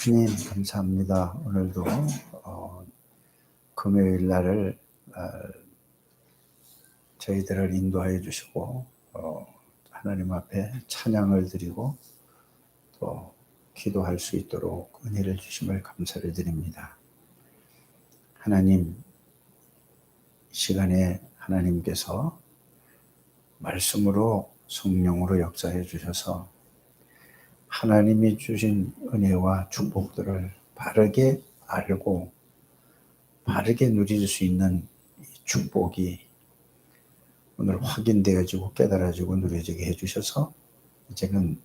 주님 감사합니다. 오늘도 금요일 날을 저희들을 인도하여 주시고 하나님 앞에 찬양을 드리고 또 기도할 수 있도록 은혜를 주심을 감사를 드립니다. 하나님, 시간에 하나님께서 말씀으로 성령으로 역사해 주셔서 하나님이 주신 은혜와 축복들을 바르게 알고 바르게 누릴 수 있는 축복이 오늘 확인되어지고 깨달아지고 누려지게 해주셔서 이제는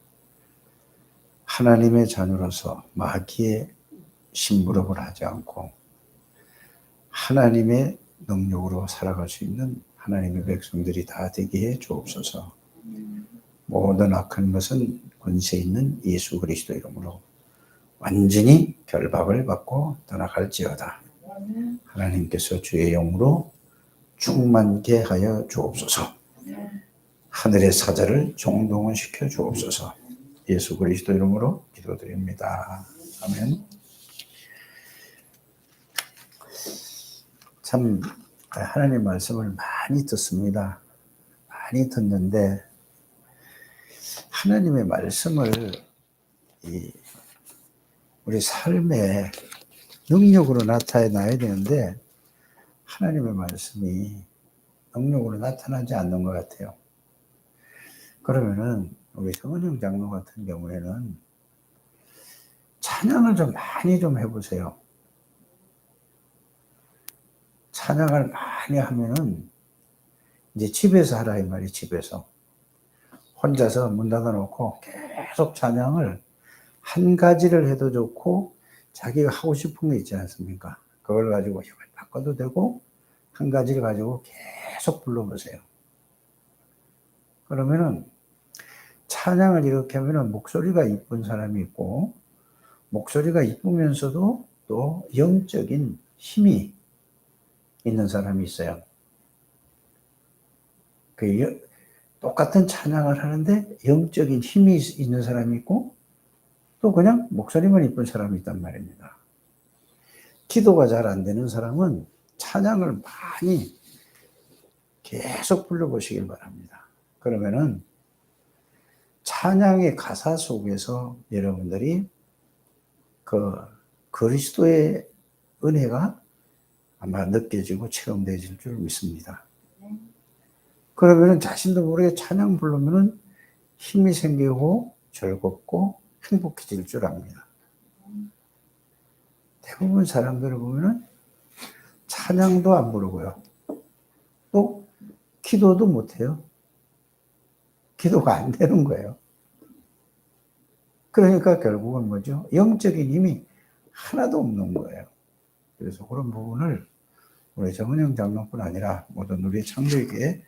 하나님의 자녀로서 마귀의 심부름을 하지 않고 하나님의 능력으로 살아갈 수 있는 하나님의 백성들이 다 되게 해 주옵소서. 모든 악한 것은 권세 있는 예수 그리스도 이름으로 완전히 결박을 받고 떠나갈지어다. 하나님께서 주의 영으로 충만케 하여 주옵소서. 하늘의 사자를 종동원시켜 주옵소서. 예수 그리스도 이름으로 기도드립니다. 아멘. 참 하나님 말씀을 많이 듣습니다. 많이 듣는데 하나님의 말씀을 우리 삶에 능력으로 나타나야 되는데 하나님의 말씀이 능력으로 나타나지 않는 것 같아요. 그러면은 우리 정은영 장로 같은 경우에는 찬양을 좀 많이 좀 해보세요. 찬양을 많이 하면은 이제 집에서 하라 이 말이 집에서 혼자서 문 닫아놓고 계속 찬양을 한 가지를 해도 좋고 자기가 하고 싶은 게 있지 않습니까? 그걸 가지고 힘을 바꿔도 되고 한 가지를 가지고 계속 불러보세요. 그러면은 찬양을 이렇게 하면은 목소리가 이쁜 사람이 있고 목소리가 이쁘면서도 또 영적인 힘이 있는 사람이 있어요. 똑같은 찬양을 하는데 영적인 힘이 있는 사람이 있고 또 그냥 목소리만 이쁜 사람이 있단 말입니다. 기도가 잘 안 되는 사람은 찬양을 많이 계속 불러보시길 바랍니다. 그러면은 찬양의 가사 속에서 여러분들이 그 그리스도의 은혜가 아마 느껴지고 체험되질 줄 믿습니다. 그러면은 자신도 모르게 찬양 부르면은 힘이 생기고 즐겁고 행복해질 줄 압니다. 대부분 사람들을 보면은 찬양도 안 부르고요. 또 기도도 못해요. 기도가 안 되는 거예요. 그러니까 결국은 뭐죠? 영적인 힘이 하나도 없는 거예요. 그래서 그런 부분을 우리 정은영 장로뿐 아니라 모든 우리 창조계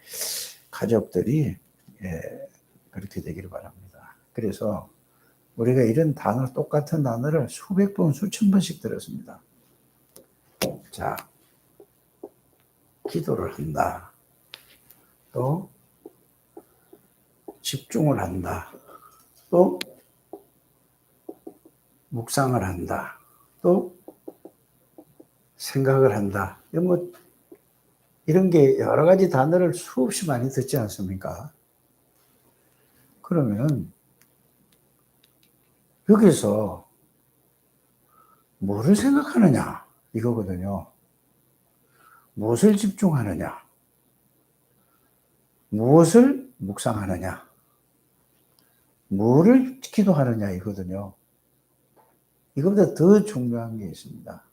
가족들이 그렇게 되기를 바랍니다. 그래서 우리가 이런 단어, 똑같은 단어를 수백 번, 수천 번씩 들었습니다. 자, 기도를 한다. 또 집중을 한다. 또 묵상을 한다. 또 생각을 한다. 이런 게 여러 가지 단어를 수없이 많이 듣지 않습니까? 그러면 여기서 뭐를 생각하느냐 이거거든요. 무엇을 집중하느냐, 무엇을 묵상하느냐, 뭐를 기도하느냐 이거거든요. 이거보다 더 중요한 게 있습니다.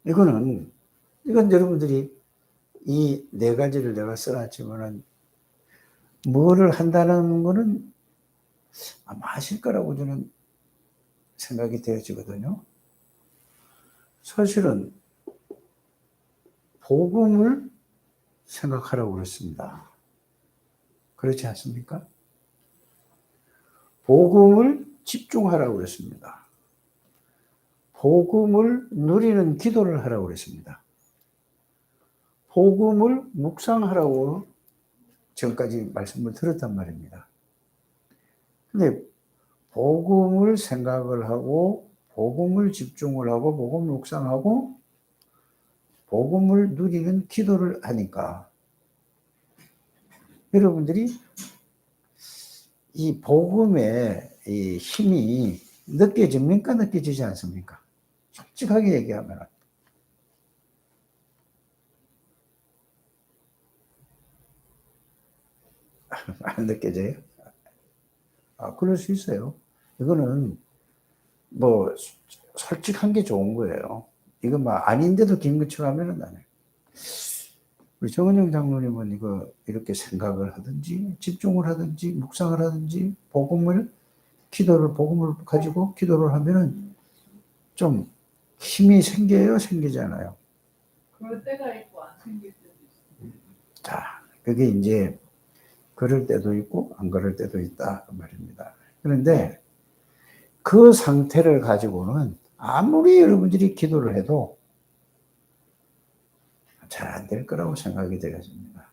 이건 여러분들이 이 네 가지를 내가 써놨지만은 뭐를 한다는 거는 아마 하실 거라고 저는 생각이 되어지거든요. 사실은 복음을 생각하라고 그랬습니다. 그렇지 않습니까? 복음을 집중하라고 그랬습니다. 복음을 누리는 기도를 하라고 그랬습니다. 복음을 묵상하라고 지금까지 말씀을 드렸단 말입니다. 근데 복음을 생각을 하고 복음을 집중을 하고 복음을 묵상하고 복음을 누리는 기도를 하니까 여러분들이 이 복음의 이 힘이 느껴집니까? 느껴지지 않습니까? 솔직하게 얘기하면 안 느껴져요? 그럴 수 있어요. 이거는 뭐 솔직한 게 좋은 거예요. 이거 막 아닌데도 긴 것처럼 하면은 안 해요. 우리 정은영 장로님은 이거 이렇게 생각을 하든지 집중을 하든지 묵상을 하든지 복음을 가지고 기도를 하면은 좀 힘이 생겨요, 생기잖아요. 그럴 때가 있고 안 생길 때도 있어요. 자, 그게 이제 그럴 때도 있고 안 그럴 때도 있다 그 말입니다. 그런데 그 상태를 가지고는 아무리 여러분들이 기도를 해도 잘 안 될 거라고 생각이 되었습니다.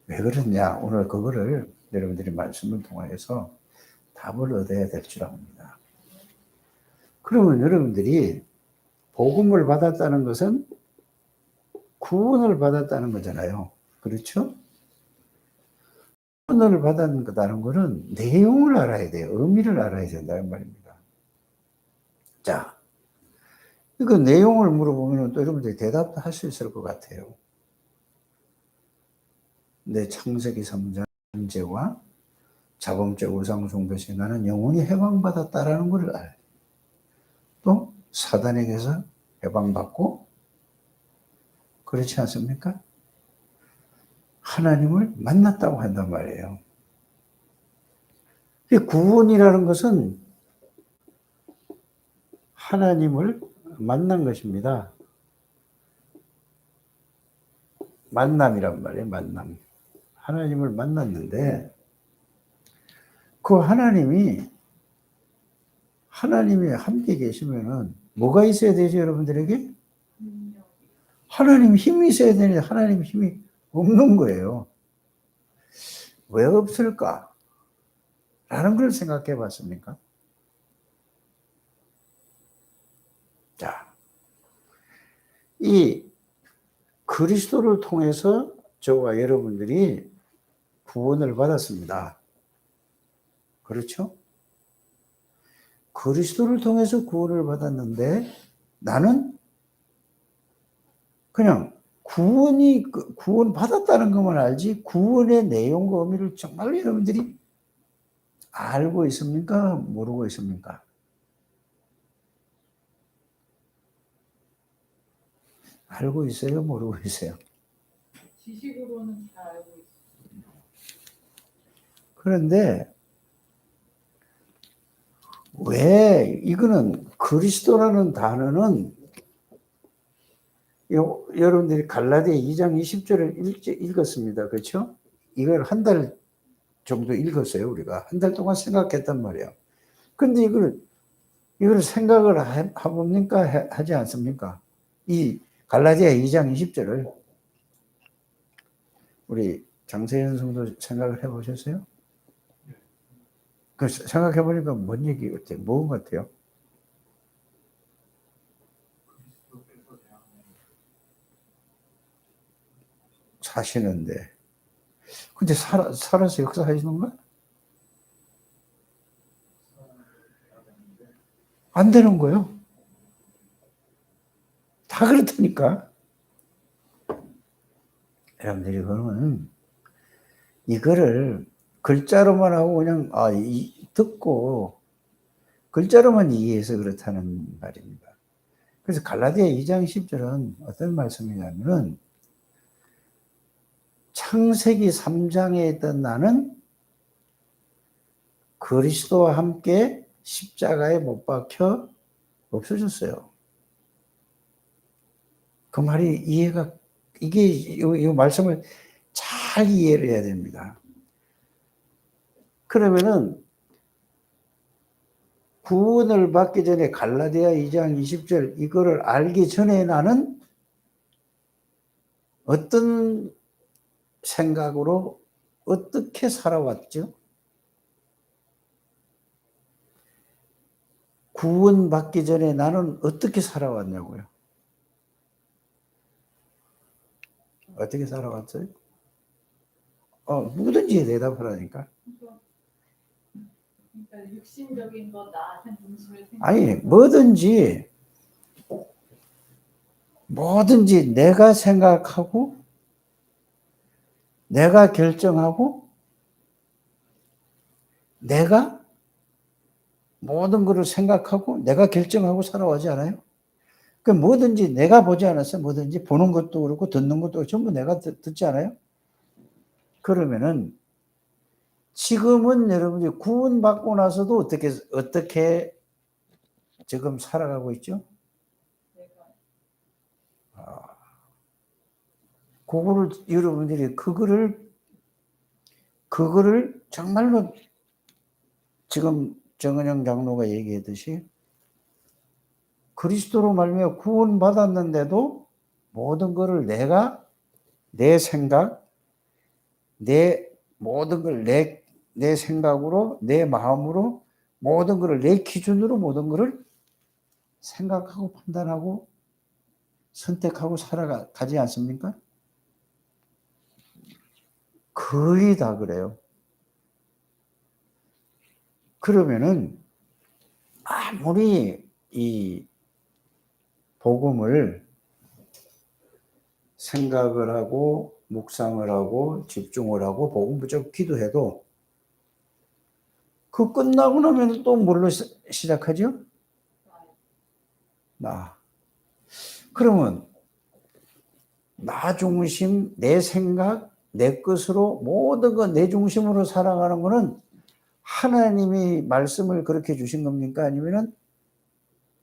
왜 그러냐? 오늘 그거를 여러분들이 말씀을 통해서 답을 얻어야 될 줄 압니다. 그러면 여러분들이 복음을 받았다는 것은 구원을 받았다는 거잖아요. 그렇죠? 구원을 받았다는 것은 내용을 알아야 돼요. 의미를 알아야 된다는 말입니다. 자, 그 내용을 물어보면 또 여러분들이 대답할 수 있을 것 같아요. 내 창세기 3장 문제와 자범죄 우상숭배시 나는 영원히 해방받았다라는 것을 알아요. 또 사단에게서 해방받고 그렇지 않습니까? 하나님을 만났다고 한단 말이에요. 구원이라는 것은 하나님을 만난 것입니다. 만남이란 말이에요. 만남. 하나님을 만났는데 그 하나님이 함께 계시면은 뭐가 있어야 되죠, 여러분들에게? 하나님 힘이 있어야 되는데 하나님 힘이 없는 거예요. 왜 없을까? 라는 걸 생각해 봤습니까? 자, 이 그리스도를 통해서 저와 여러분들이 구원을 받았습니다. 그렇죠? 그리스도를 통해서 구원을 받았는데 나는 그냥 구원 받았다는 것만 알지 구원의 내용과 의미를 정말 여러분들이 알고 있습니까? 모르고 있습니까? 알고 있어요? 모르고 있어요? 지식으로는 잘 알고 있어요. 그런데 왜 이거는 그리스도라는 단어는 여러분들이 갈라디아 2장 20절을 읽었습니다. 그렇죠? 이걸 한 달 정도 읽었어요. 우리가 한 달 동안 생각했단 말이에요. 근데 이걸 생각을 해봅니까? 하지 않습니까? 이 갈라디아 2장 20절을 우리 장세현 성도 생각을 해보셨어요? 그 생각해보니까 뭔 얘기 같아요? 뭔 같아요? 사시는데 근데 살아서 역사하시는 거야? 안 되는 거예요. 다 그렇다니까. 여러분들이 그러면 이거를 글자로만 하고 그냥 듣고 글자로만 이해해서 그렇다는 말입니다. 그래서 갈라디아 2장 10절은 어떤 말씀이냐면은 창세기 3장에 있던 나는 그리스도와 함께 십자가에 못 박혀 없어졌어요. 그 말이 이게 이 말씀을 잘 이해를 해야 됩니다. 그러면은 구원을 받기 전에 갈라디아 2장 20절 이거를 알기 전에 나는 어떤 생각으로 어떻게 살아왔죠? 구원받기 전에 나는 어떻게 살아왔냐고요. 어떻게 살아왔어요? 누구든지 대답하라니까. 그러니까 육신적인 거 나한테 중심을 아니, 생각해서 뭐든지 내가 생각하고, 내가 결정하고, 내가 모든 것을 생각하고, 내가 결정하고 살아오지 않아요? 그 뭐든지 내가 보지 않았어요? 뭐든지 보는 것도 그렇고, 듣는 것도 그렇고, 전부 내가 듣지 않아요? 그러면은, 지금은 여러분이 구원받고 나서도 어떻게 지금 살아가고 있죠? 내가 그거를 여러분들이 그거를 정말로 지금 정은영 장로가 얘기했듯이 그리스도로 말미암아 구원받았는데도 모든 것을 내 생각, 모든 걸 내 생각으로, 내 마음으로, 모든 것을 내 기준으로 모든 것을 생각하고 판단하고 선택하고 살아가지 않습니까? 거의 다 그래요. 그러면은 아무리 이 복음을 생각을 하고 묵상을 하고 집중을 하고 복음 붙잡고 기도해도 그 끝나고 나면 또 뭘로 시작하죠? 나. 그러면 나 중심, 내 생각, 내 것으로 모든 거 내 중심으로 살아가는 거는 하나님이 말씀을 그렇게 주신 겁니까? 아니면은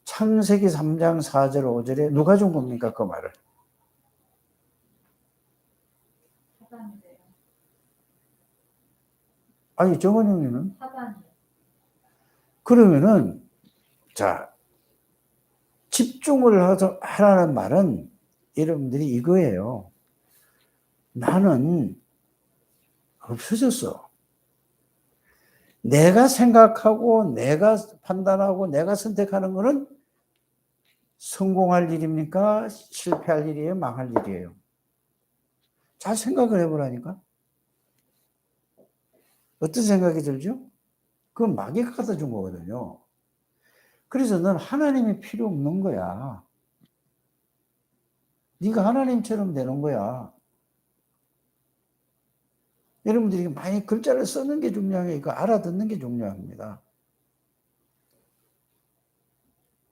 창세기 3장 4절 5절에 누가 준 겁니까? 그 말을. 사단이래요. 아니 정원영이는 사단이. 그러면은 자 집중을 하라는 말은 여러분들이 이거예요. 나는 없어졌어. 내가 생각하고 내가 판단하고 내가 선택하는 거는 성공할 일입니까? 실패할 일이에요? 망할 일이에요? 잘 생각을 해보라니까. 어떤 생각이 들죠? 그건 마귀가 갖다 준 거거든요. 그래서 넌 하나님이 필요 없는 거야. 네가 하나님처럼 되는 거야. 여러분들이 많이 글자를 쓰는 게 중요해요. 이거 알아듣는 게 중요합니다.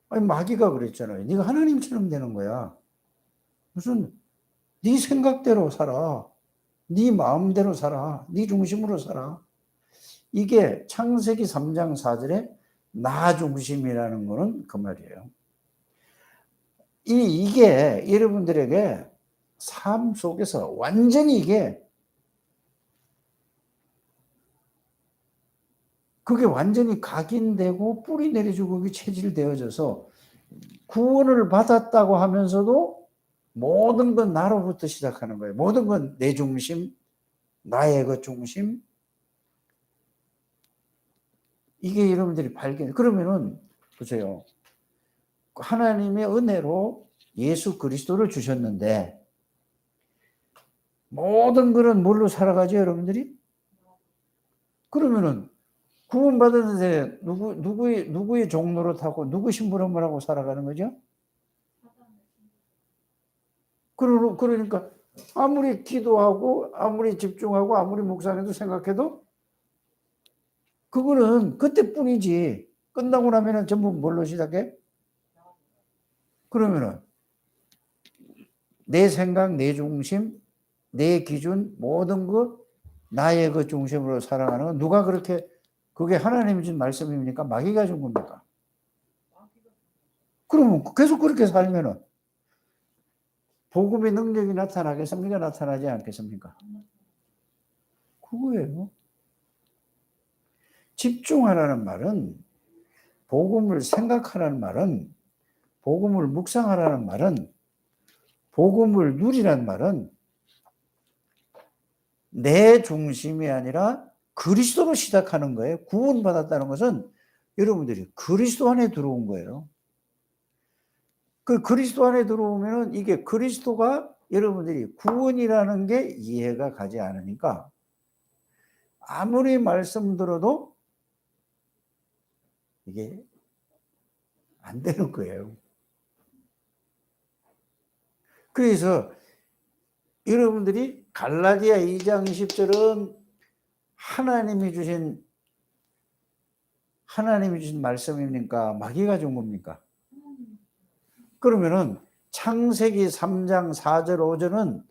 아니 마귀가 그랬잖아요. 네가 하나님처럼 되는 거야. 무슨 네 생각대로 살아. 네 마음대로 살아. 네 중심으로 살아. 이게 창세기 3장 4절에 나 중심이라는 거는 그 말이에요. 이게 여러분들에게 삶 속에서 완전히 그게 완전히 각인되고 뿌리 내려주고 그게 체질되어져서 구원을 받았다고 하면서도 모든 건 나로부터 시작하는 거예요. 모든 건 내 중심, 나의 그 중심. 이게 여러분들이 그러면은 보세요. 하나님의 은혜로 예수 그리스도를 주셨는데 모든 것은 뭘로 살아가죠, 여러분들이? 그러면은 구원받았는데 누구의 종로로 타고 누구 심부름을 하고 살아가는 거죠? 그러니까 아무리 기도하고 아무리 집중하고 아무리 묵상해도 생각해도 그거는 그때뿐이지. 끝나고 나면은 전부 뭘로 시작해? 그러면은 내 생각, 내 중심, 내 기준, 모든 것 나의 그 중심으로 살아가는 건 누가 그렇게 그게 하나님이 준 말씀입니까? 마귀가 준 겁니까? 그러면 계속 그렇게 살면은 복음의 능력이 나타나겠습니까? 나타나지 않겠습니까? 그거예요. 집중하라는 말은 복음을 생각하라는 말은 복음을 묵상하라는 말은 복음을 누리라는 말은 내 중심이 아니라 그리스도로 시작하는 거예요. 구원받았다는 것은 여러분들이 그리스도 안에 들어온 거예요. 그 그리스도 안에 들어오면은 이게 그리스도가 여러분들이 구원이라는 게 이해가 가지 않으니까 아무리 말씀 들어도 이게 안 되는 거예요. 그래서 여러분들이 갈라디아 2장 20절은 하나님이 주신 말씀입니까? 마귀가 준 겁니까? 그러면은 창세기 3장 4절 5절은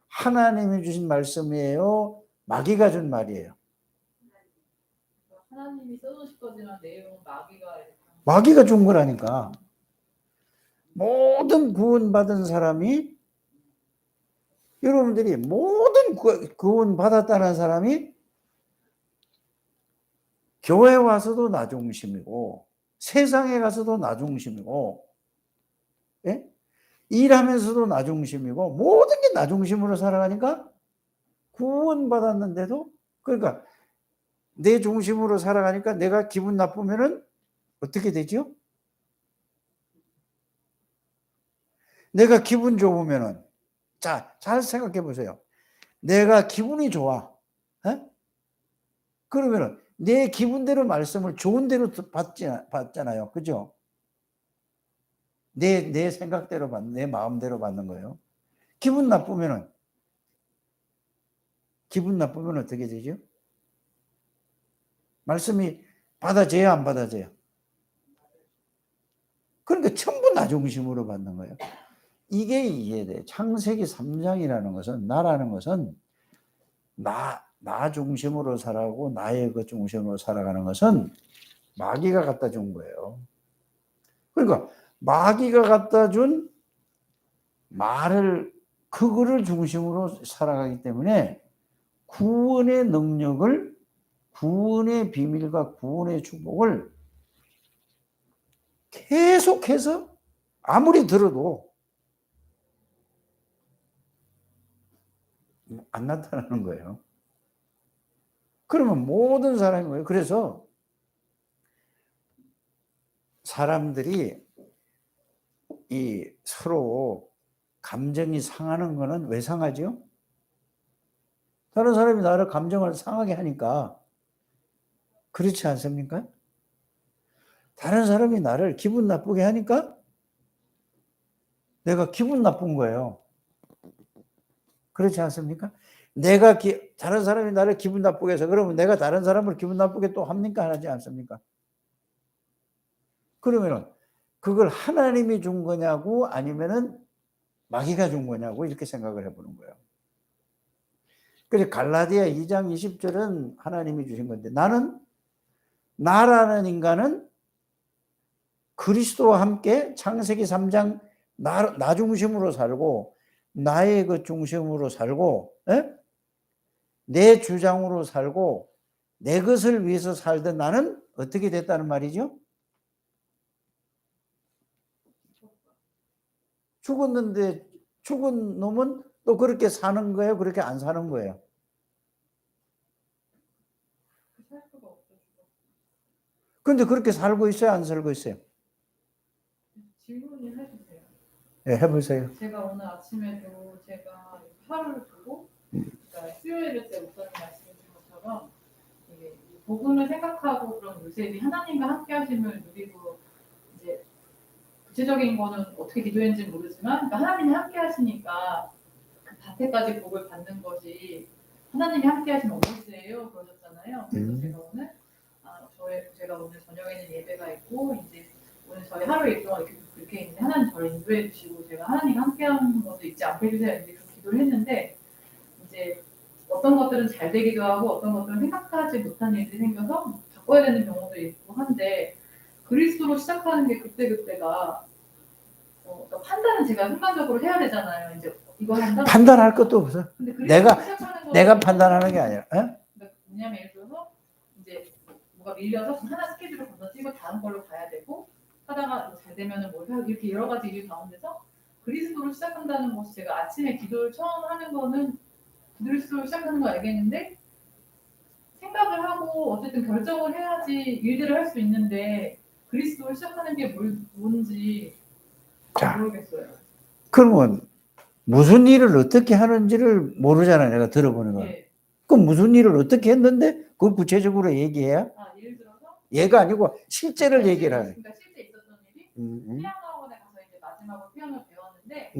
하나님이 주신 말씀이에요? 마귀가 준 말이에요? 하나님이 써놓으실 거지만 내용은 마귀가 준 거라니까. 모든 구원받은 사람이 여러분들이 모든 구원받았다는 사람이 교회 와서도 나 중심이고 세상에 가서도 나 중심이고 예? 일하면서도 나 중심이고 모든 게 나 중심으로 살아가니까 구원받았는데도 그러니까 내 중심으로 살아가니까 내가 기분 나쁘면은 어떻게 되죠? 내가 기분 좋으면은 자, 잘 생각해 보세요. 내가 기분이 좋아. 에? 그러면은 내 기분대로 말씀을 좋은 대로 받잖아요. 그죠? 내 생각대로 내 마음대로 받는 거예요. 기분 나쁘면 어떻게 되죠? 말씀이 받아져야 안 받아져요? 그러니까 전부 나 중심으로 받는 거예요. 이게 이해돼. 창세기 3장이라는 것은 나라는 것은 나 중심으로 살아가고 나의 그 중심으로 살아가는 것은 마귀가 갖다 준 거예요. 그러니까 마귀가 갖다 준 말을 그거를 중심으로 살아가기 때문에 구원의 능력을 구원의 비밀과 구원의 축복을 계속해서 아무리 들어도 안 나타나는 거예요. 그러면 모든 사람이 뭐예요? 그래서 사람들이 이 서로 감정이 상하는 거는 왜 상하죠? 다른 사람이 나를 감정을 상하게 하니까 그렇지 않습니까? 다른 사람이 나를 기분 나쁘게 하니까 내가 기분 나쁜 거예요. 그렇지 않습니까? 다른 사람이 나를 기분 나쁘게 해서 그러면 내가 다른 사람을 기분 나쁘게 또 합니까? 하지 않습니까? 그러면은 그걸 하나님이 준 거냐고 아니면은 마귀가 준 거냐고 이렇게 생각을 해보는 거예요. 그래서 갈라디아 2장 20절은 하나님이 주신 건데 나라는 인간은 그리스도와 함께 창세기 3장 나 중심으로 살고 나의 그 중심으로 살고 에? 내 주장으로 살고 내 것을 위해서 살던 나는 어떻게 됐다는 말이죠? 죽었는데 죽은 놈은 또 그렇게 사는 거예요? 그렇게 안 사는 거예요? 그런데 그렇게 살고 있어요? 안 살고 있어요? 질문을 해주세요. 네, 해보세요. 제가 오늘 아침에도 제가 하루를 두고 그러니까 수요일 때 목사님 말씀해 주신 것처럼 이게 복음을 생각하고 그런 요셉이 하나님과 함께 하심을 누리고 이제 구체적인 거는 어떻게 기도했는지 모르지만 그러니까 하나님이 함께 하시니까 그 밭에까지 복을 받는 것이 하나님이 함께 하시는 오브제예요 그러셨잖아요. 그래서 제가 오늘 제가 오늘 저녁에는 예배가 있고 이제 오늘 저희 하루 일정을 이렇게 있는데 하나님 저를 인도해 주시고 제가 하나님 함께 하는 것도 잊지 않게 해주세요. 이제 그 기도를 했는데 이제 어떤 것들은 잘 되기도 하고 어떤 것들은 생각하지 못한 일들이 생겨서 바꿔야 되는 경우도 있고 한데 그리스도로 시작하는 게 그때가 그러니까 판단은 제가 순간적으로 해야 되잖아요. 이제 이거 한다. 판단할 것도 없어. 내가 판단하는 게 아니라. 그러니까 뭐냐면 예를 들어서 이제 뭐가 밀려서 하나 스케줄을 건너뛰고 다음 걸로 가야 되고 하다가 잘 되면은 뭐 이렇게 여러 가지 일 가운데서 그리스도로 시작한다는 것이 제가 아침에 기도를 처음 하는 거는 그리스도로 시작하는 거 알겠는데 생각을 하고 어쨌든 결정을 해야지 일들을 할 수 있는데 그리스도를 시작하는 게 뭔지 자, 모르겠어요. 그러면 무슨 일을 어떻게 하는지를 모르잖아요. 내가 들어보는 거. 예. 그럼 무슨 일을 어떻게 했는데 그걸 구체적으로 얘기해야? 예를 들어서 얘가 아니고 실제를 얘기를 하네. 그러니까 실제 있었던 일이 피아노 학원에 가서 이제 마지막으로 피아노를 배웠는데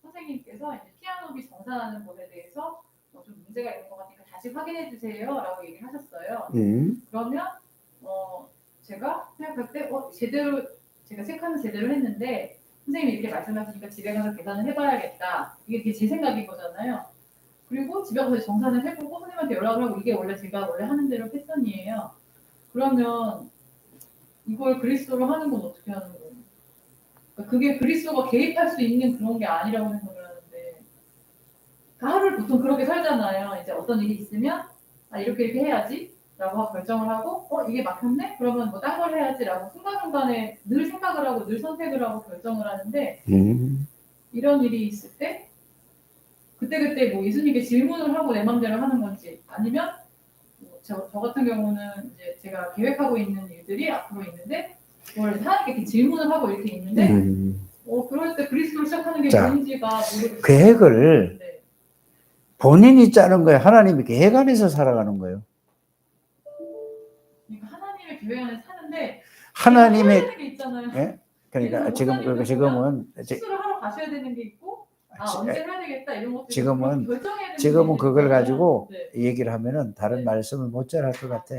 선생님께서 이제 피아노비 정산하는 것에 대해서 좀 문제가 있는 것 같으니까 다시 확인해 주세요라고 얘기를 하셨어요. 그러면 제가 생각할 때 제대로 제가 체크는 제대로 했는데 선생님이 이렇게 말씀하시니까 집에 가서 계산을 해봐야겠다. 이게 제 생각인 거잖아요. 그리고 집에 가서 정산을 해보고 선생님한테 연락을 하고 이게 제가 원래 하는 대로 패턴이에요. 그러면 이걸 그리스도로 하는 건 어떻게 하는 거예요? 그러니까 그게 그리스도가 개입할 수 있는 그런 게 아니라고 생각을 하는데 하루를 보통 그렇게 살잖아요. 이제 어떤 일이 있으면 이렇게 해야지 라고 결정을 하고 이게 막혔네? 그러면 뭐 딴 걸 해야지 라고 순간순간에 늘 생각을 하고 늘 선택을 하고 결정을 하는데 이런 일이 있을 때 그때그때 뭐 예수님께 질문을 하고 내 맘대로 하는 건지 아니면 저 같은 경우는 이제 제가 계획하고 있는 일들이 앞으로 있는데 그걸 하나님께 질문을 하고 이렇게 있는데 그럴 때 그리스도를 시작하는 게 뭔지가 모르겠어요. 계획을 본인이 짜는 거예요? 하나님이 계획 안에서 살아가는 거예요? 그러니까 하나님의 계획 안에 사는데 하나님의 해야 되는 게 있잖아요. 예? 그러니까 지금은 수술을 하러 가셔야 되는 게 있고 언제 해야 되겠다 이런 것도 지금은 결정해야 되는 게 그걸 있잖아요. 가지고 얘기를 하면은 다른 말씀을 못 잘할 것 같아.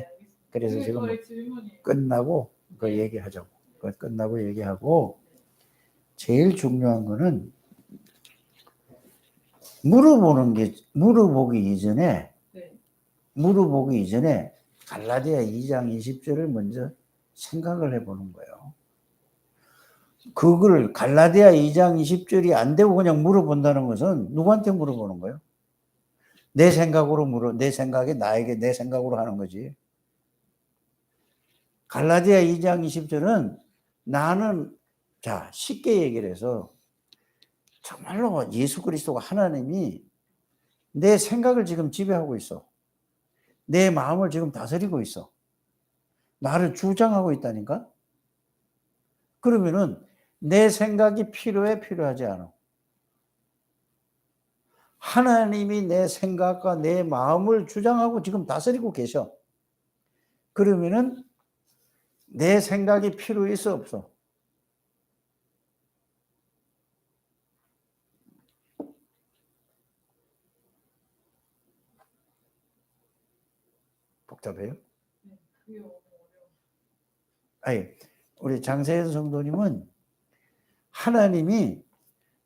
그래서 지금 끝나고 그 얘기하자고. 끝나고 얘기하고 제일 중요한 거는 물어보기 이전에 갈라디아 2장 20절을 먼저 생각을 해보는 거예요. 그걸 갈라디아 2장 20절이 안 되고 그냥 물어본다는 것은 누구한테 물어보는 거예요? 내 생각에 나에게 내 생각으로 하는 거지. 갈라디아 2장 20절은 나는 쉽게 얘기를 해서 정말로 예수 그리스도가 하나님이 내 생각을 지금 지배하고 있어. 내 마음을 지금 다스리고 있어. 나를 주장하고 있다니까? 그러면은 내 생각이 필요하지 않아. 하나님이 내 생각과 내 마음을 주장하고 지금 다스리고 계셔. 그러면은 내 생각이 필요해서 없어. 복잡해요? 우리 장세현 성도님은 하나님이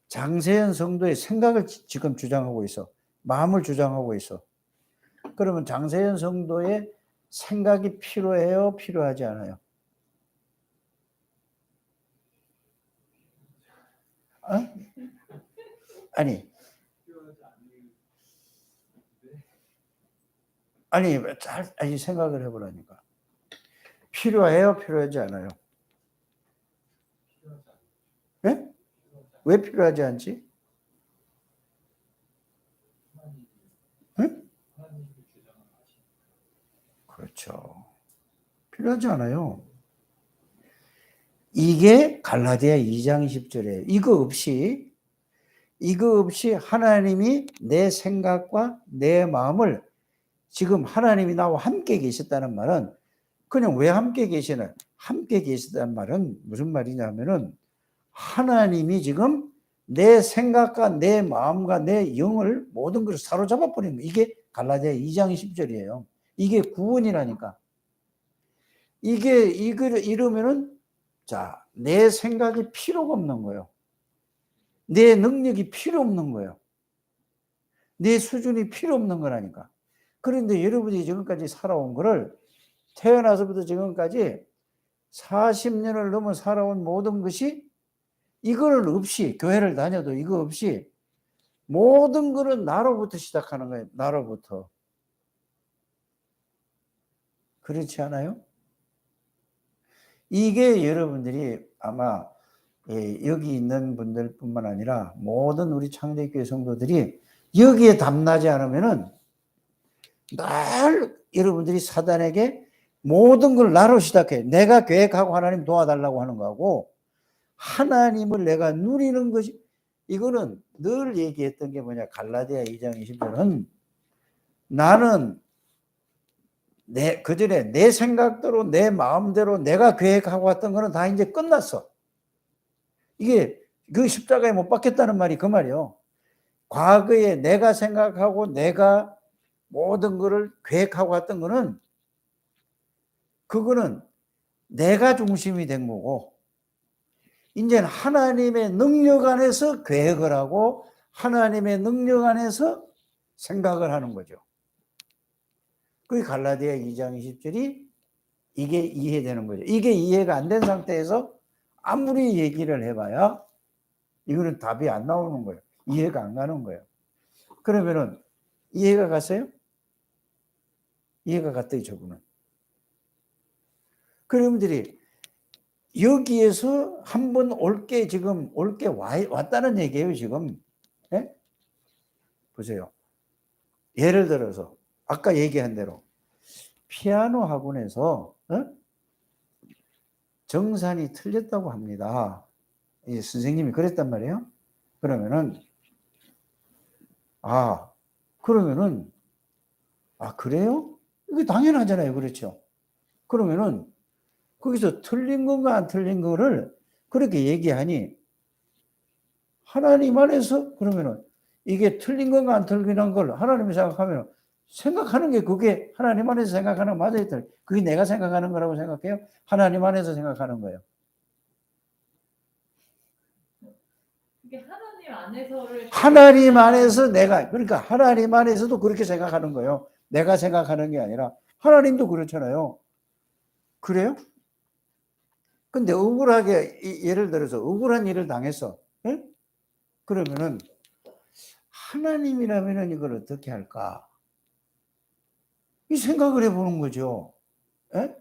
장세현 성도의 생각을 지금 주장하고 있어. 마음을 주장하고 있어. 그러면 장세현 성도의 생각이 필요해요? 필요하지 않아요? 잘 생각을 해보라니까. 필요해요? 필요하지 않아요? 네? 왜 필요하지 않지? 네? 그렇죠. 필요하지 않아요. 이게 갈라디아 2장 20절에 이거 없이 하나님이 내 생각과 내 마음을 지금 하나님이 나와 함께 계셨다는 말은 그냥 왜 함께 계시나요? 함께 계시다는 말은 무슨 말이냐면은 하나님이 지금 내 생각과 내 마음과 내 영을 모든 것을 사로잡아 버리는 거예요. 이게 갈라디아 2장 10절이에요. 이게 구원이라니까. 이걸 이러면은 내 생각이 필요가 없는 거예요. 내 능력이 필요 없는 거예요. 내 수준이 필요 없는 거라니까. 그런데 여러분이 지금까지 살아온 거를 태어나서부터 지금까지 40년을 넘어 살아온 모든 것이 이걸 없이 교회를 다녀도 이거 없이 모든 것은 나로부터 시작하는 거예요. 나로부터. 그렇지 않아요? 이게 여러분들이 아마 여기 있는 분들뿐만 아니라 모든 우리 창대교회 성도들이 여기에 담나지 않으면은 늘 여러분들이 사단에게 모든 걸 나로 시작해. 내가 계획하고 하나님 도와달라고 하는 거하고 하나님을 내가 누리는 것이, 이거는 늘 얘기했던 게 뭐냐. 갈라디아 2장 20절은 나는 그전에 내 생각대로 내 마음대로 내가 계획하고 왔던 거는 다 이제 끝났어. 이게 그 십자가에 못 박혔다는 말이 그 말이요. 과거에 내가 생각하고 내가 모든 거를 계획하고 왔던 거는 그거는 내가 중심이 된 거고 이제는 하나님의 능력 안에서 계획을 하고 하나님의 능력 안에서 생각을 하는 거죠. 그게 갈라디아 2장 20절이 이게 이해되는 거죠. 이게 이해가 안 된 상태에서 아무리 얘기를 해봐야 이거는 답이 안 나오는 거예요. 이해가 안 가는 거예요. 그러면은 이해가 갔어요? 이해가 갔더니 저분은. 그러분들이 여기에서 한번 올게 왔다는 얘기예요, 지금. 네? 보세요. 예를 들어서 아까 얘기한 대로 피아노 학원에서 정산이 틀렸다고 합니다. 이 선생님이 그랬단 말이에요. 그러면은 그래요? 이게 당연하잖아요. 그렇죠? 그러면은 거기서 틀린 건가 안 틀린 거를 그렇게 얘기하니 하나님 안에서 그러면은 이게 틀린 건가 안 틀린 걸 하나님이 생각하면 생각하는 게 그게 하나님 안에서 생각하는 거 맞아요. 그게 내가 생각하는 거라고 생각해요? 하나님 안에서 생각하는 거예요. 그게 하나님 안에서를 하나님 안에서 내가 그러니까 하나님 안에서도 그렇게 생각하는 거예요. 내가 생각하는 게 아니라 하나님도 그렇잖아요. 그래요? 근데 억울하게 예를 들어서 억울한 일을 당했어. 예? 그러면은 하나님이라면은 이걸 어떻게 할까? 이 생각을 해보는 거죠. 예?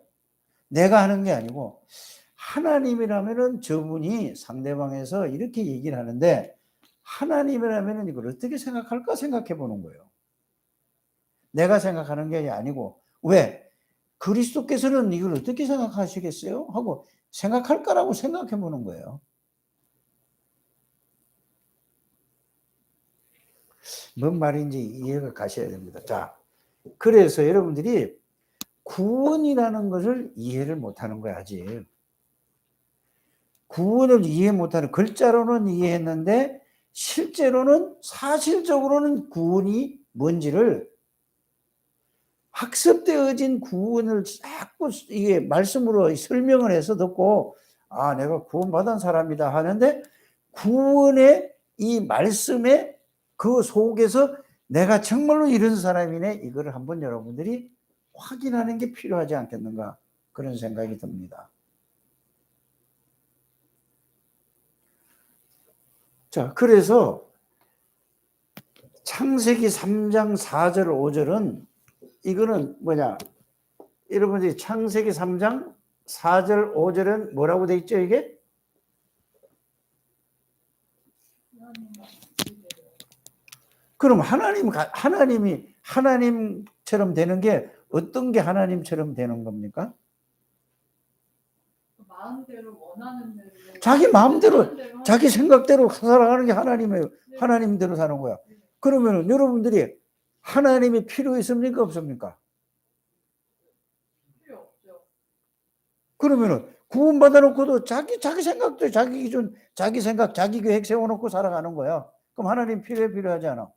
내가 하는 게 아니고 하나님이라면은 저분이 상대방에서 이렇게 얘기를 하는데 하나님이라면은 이걸 어떻게 생각할까 생각해 보는 거예요. 내가 생각하는 게 아니고 왜? 그리스도께서는 이걸 어떻게 생각하시겠어요? 하고 생각할 거라고 생각해 보는 거예요. 뭔 말인지 이해가 가셔야 됩니다. 자, 그래서 여러분들이 구원이라는 것을 이해를 못하는 거야 아직. 구원을 이해 못하는, 글자로는 이해했는데 실제로는 사실적으로는 구원이 뭔지를 학습되어진 구원을 자꾸 이게 말씀으로 설명을 해서 듣고 내가 구원받은 사람이다 하는데 구원의 이 말씀의 그 속에서 내가 정말로 이런 사람이네 이거를 한번 여러분들이 확인하는 게 필요하지 않겠는가 그런 생각이 듭니다. 자, 그래서 창세기 3장 4절 5절은 이거는 뭐냐? 여러분들이 창세기 3장 4절 5절은 뭐라고 돼 있죠, 이게? 그럼 하나님이 하나님처럼 되는 게 어떤 게 하나님처럼 되는 겁니까? 마음대로 원하는 대로 자기 마음대로 자기 생각대로 살아가는 게 하나님이에요. 네. 하나님대로 사는 거야. 네. 그러면 여러분들이 하나님이 필요 있습니까 없습니까? 필요 없죠. 그러면은 구원받아 놓고도 자기 생각도 자기 기준 자기 생각 자기 계획 세워놓고 살아가는 거야. 그럼 하나님 필요하지 않아?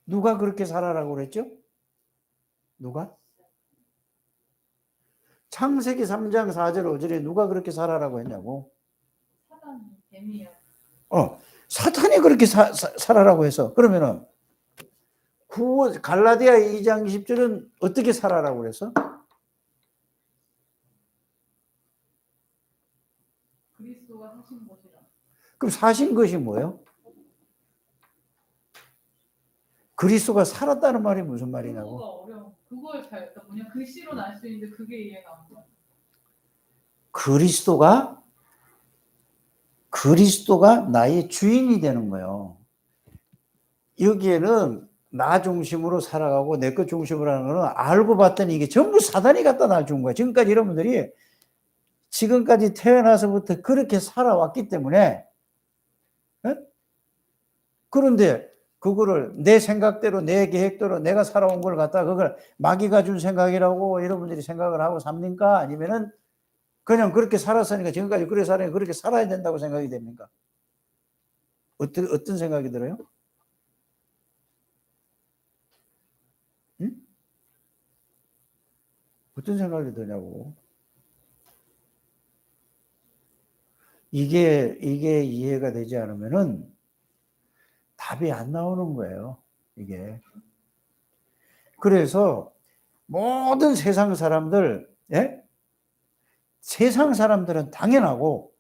누가 그렇게 살아라고 그랬죠? 누가? 창세기 3장 4절 5절에 누가 그렇게 살아라고 했냐고? 사단이, 뱀이요. 사탄이 그렇게 살아라고 해서 그러면은 갈라디아 2장 20절은 어떻게 살아라고 그랬어? 그리스도가 사신 것이라. 그럼 사신 것이 뭐예요? 그리스도가 살았다는 말이 무슨 말이냐고? 그거가 어려워. 그걸 그냥 글씨로는 알 수 있는데 그게 이해가 안 가. 그리스도가 나의 주인이 되는 거예요. 여기에는 나 중심으로 살아가고 내 것 중심으로 하는 거는 알고 봤더니 이게 전부 사단이 갖다 놔준 거야. 지금까지 여러분들이 지금까지 태어나서부터 그렇게 살아왔기 때문에 그런데 그거를 내 생각대로 내 계획대로 내가 살아온 걸 갖다 그걸 마귀가 준 생각이라고 여러분들이 생각을 하고 삽니까? 아니면은 그냥 그렇게 살았으니까 지금까지 그렇게 살아야 그렇게 살아야 된다고 생각이 됩니까? 어떤 생각이 들어요? 응? 어떤 생각이 드냐고. 이게 이해가 되지 않으면은 답이 안 나오는 거예요. 이게. 그래서 모든 세상 사람들, 예? 세상 사람들은 당연하고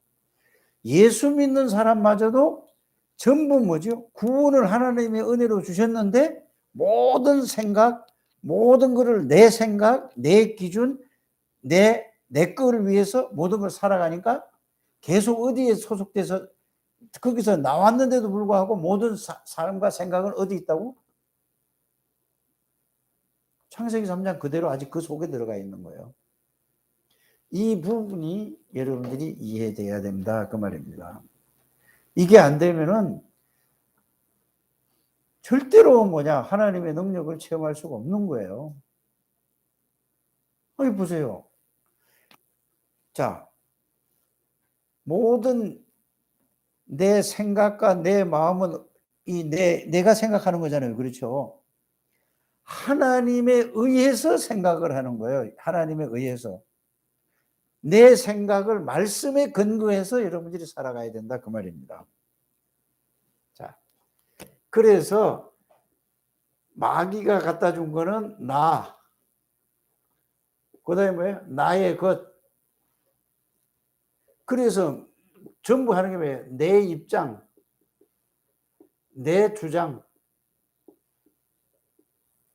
예수 믿는 사람마저도 전부 뭐죠? 구원을 하나님의 은혜로 주셨는데 모든 생각, 모든 것을 내 생각, 내 기준, 내 거를 위해서 모든 걸 살아가니까 계속 어디에 소속돼서 거기서 나왔는데도 불구하고 모든 사람과 생각은 어디 있다고? 창세기 3장 그대로 아직 그 속에 들어가 있는 거예요. 이 부분이 여러분들이 이해돼야 된다 그 말입니다. 이게 안 되면은 절대로 뭐냐 하나님의 능력을 체험할 수가 없는 거예요. 아니 보세요. 자, 모든 내 생각과 내 마음은 내가 생각하는 거잖아요. 그렇죠? 하나님에 의해서 생각을 하는 거예요. 하나님에 의해서. 내 생각을 말씀에 근거해서 여러분들이 살아가야 된다 그 말입니다. 자, 그래서 마귀가 갖다 준 거는 나. 그 다음에 뭐예요? 나의 것. 그래서 전부 하는 게 뭐예요? 내 입장, 내 주장.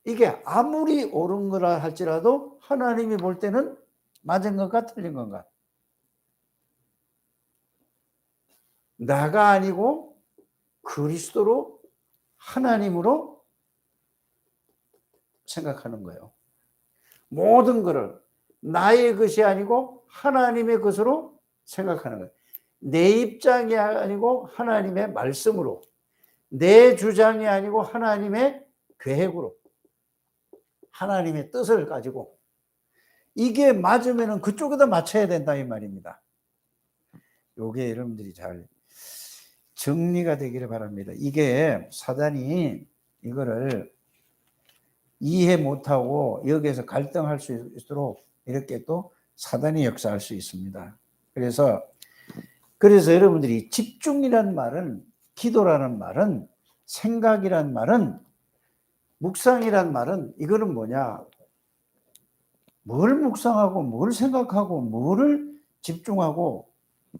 이게 아무리 옳은 거라 할지라도 하나님이 볼 때는 맞은 건가 틀린 건가? 나가 아니고 그리스도로 하나님으로 생각하는 거예요. 모든 것을 나의 것이 아니고 하나님의 것으로 생각하는 거예요. 내 입장이 아니고 하나님의 말씀으로, 내 주장이 아니고 하나님의 계획으로, 하나님의 뜻을 가지고 이게 맞으면 그쪽에다 맞춰야 된다 이 말입니다. 요게 여러분들이 잘 정리가 되기를 바랍니다. 이게 사단이 이거를 이해 못하고 여기에서 갈등할 수 있도록 이렇게 또 사단이 역사할 수 있습니다. 그래서 여러분들이 집중이라는 말은, 기도라는 말은, 생각이라는 말은, 묵상이라는 말은 이거는 뭐냐? 뭘 묵상하고 뭘 생각하고 뭐를 집중하고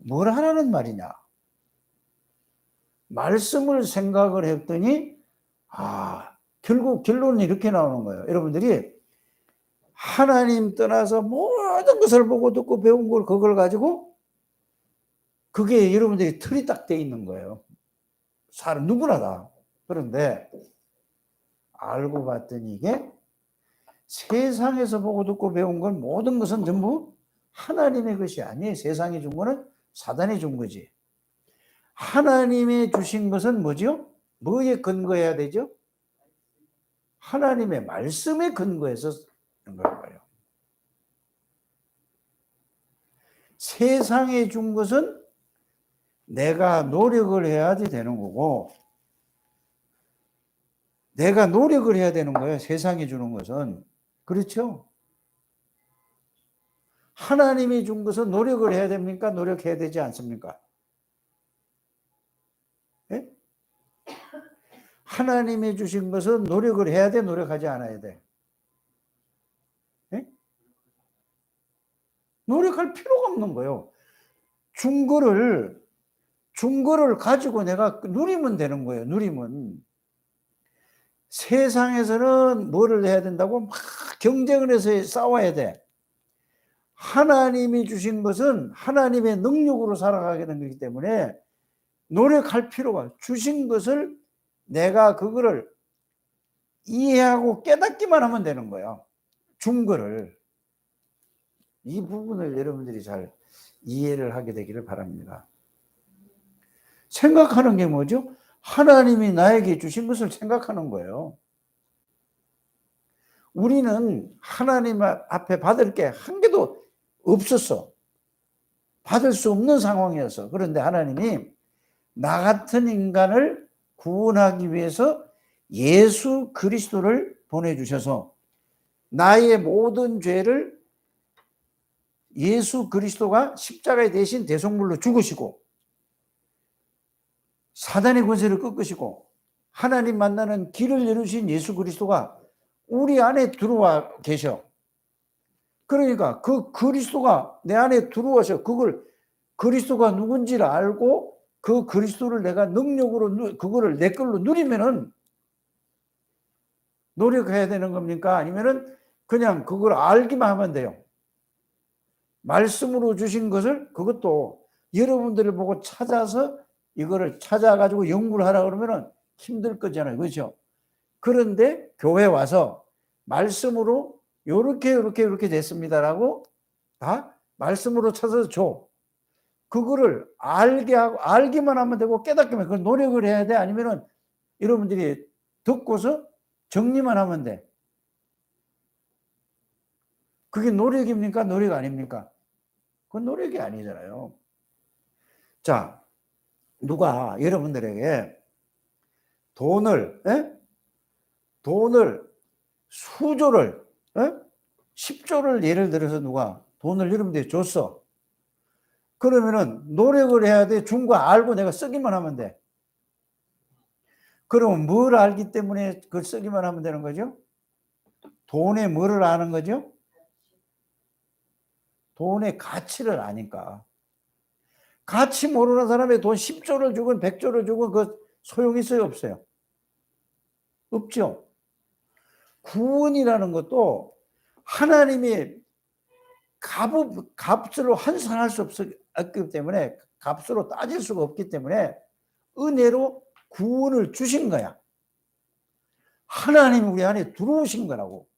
뭘 하라는 말이냐? 말씀을 생각을 했더니 결국 결론은 이렇게 나오는 거예요. 여러분들이 하나님 떠나서 모든 것을 보고 듣고 배운 걸 그걸 가지고 그게 여러분들이 틀이 딱 돼 있는 거예요. 사람 누구나 다. 그런데 알고 봤더니 이게 세상에서 보고 듣고 배운 건 모든 것은 전부 하나님의 것이 아니에요. 세상이 준 거는 사단이 준 거지. 하나님의 주신 것은 뭐죠? 뭐에 근거해야 되죠? 하나님의 말씀에 근거해서 하는 거예요. 세상에 준 것은 내가 노력을 해야지 되는 거고, 내가 노력을 해야 되는 거예요. 세상이 주는 것은. 그렇죠? 하나님이 준 것은 노력을 해야 됩니까? 노력해야 되지 않습니까? 예? 하나님이 주신 것은 노력을 해야 돼? 노력하지 않아야 돼? 예? 노력할 필요가 없는 거예요. 준 거를 가지고 내가 누리면 되는 거예요. 누리면. 세상에서는 뭐를 해야 된다고? 막 경쟁을 해서 싸워야 돼. 하나님이 주신 것은 하나님의 능력으로 살아가게 된 거기 때문에 노력할 필요가, 주신 것을 내가 그거를 이해하고 깨닫기만 하면 되는 거예요. 중거를. 이 부분을 여러분들이 잘 이해를 하게 되기를 바랍니다. 생각하는 게 뭐죠? 하나님이 나에게 주신 것을 생각하는 거예요. 우리는 하나님 앞에 받을 게 한 개도 없었어. 받을 수 없는 상황이었어. 그런데 하나님이 나 같은 인간을 구원하기 위해서 예수 그리스도를 보내주셔서 나의 모든 죄를 예수 그리스도가 십자가에 대신 대속물로 죽으시고 사단의 권세를 꺾으시고 하나님 만나는 길을 열으신 예수 그리스도가 우리 안에 들어와 계셔. 그러니까 그 그리스도가 내 안에 들어와서 그걸 그리스도가 누군지를 알고 그 그리스도를 내가 능력으로 그거를 내 걸로 누리면은 노력해야 되는 겁니까? 아니면은 그냥 그걸 알기만 하면 돼요. 말씀으로 주신 것을 그것도 여러분들을 보고 찾아서 이거를 찾아가지고 연구를 하라 그러면은 힘들 거잖아요. 그렇죠? 그런데 교회 와서 말씀으로 요렇게 됐습니다라고 다 말씀으로 찾아서 줘. 그거를 알게 하고 알기만 하면 되고 깨닫기만 그 노력을 해야 돼. 아니면은 여러분들이 듣고서 정리만 하면 돼. 그게 노력입니까? 노력 아닙니까? 그건 노력이 아니잖아요. 자, 누가 여러분들에게 돈을 수조를 10조를 예를 들어서 누가 돈을 여러분들이 줬어. 그러면은 노력을 해야 돼. 준 거 알고 내가 쓰기만 하면 돼. 그러면 뭘 알기 때문에 그걸 쓰기만 하면 되는 거죠? 돈의 뭐를 아는 거죠? 돈의 가치를 아니까. 가치 모르는 사람이 돈 10조를 주건 100조를 주건 그 소용 있어요? 없어요? 없죠. 구원이라는 것도 하나님이 값으로 환산할 수 없기 때문에 값으로 따질 수가 없기 때문에 은혜로 구원을 주신 거야. 하나님 우리 안에 들어오신 거라고.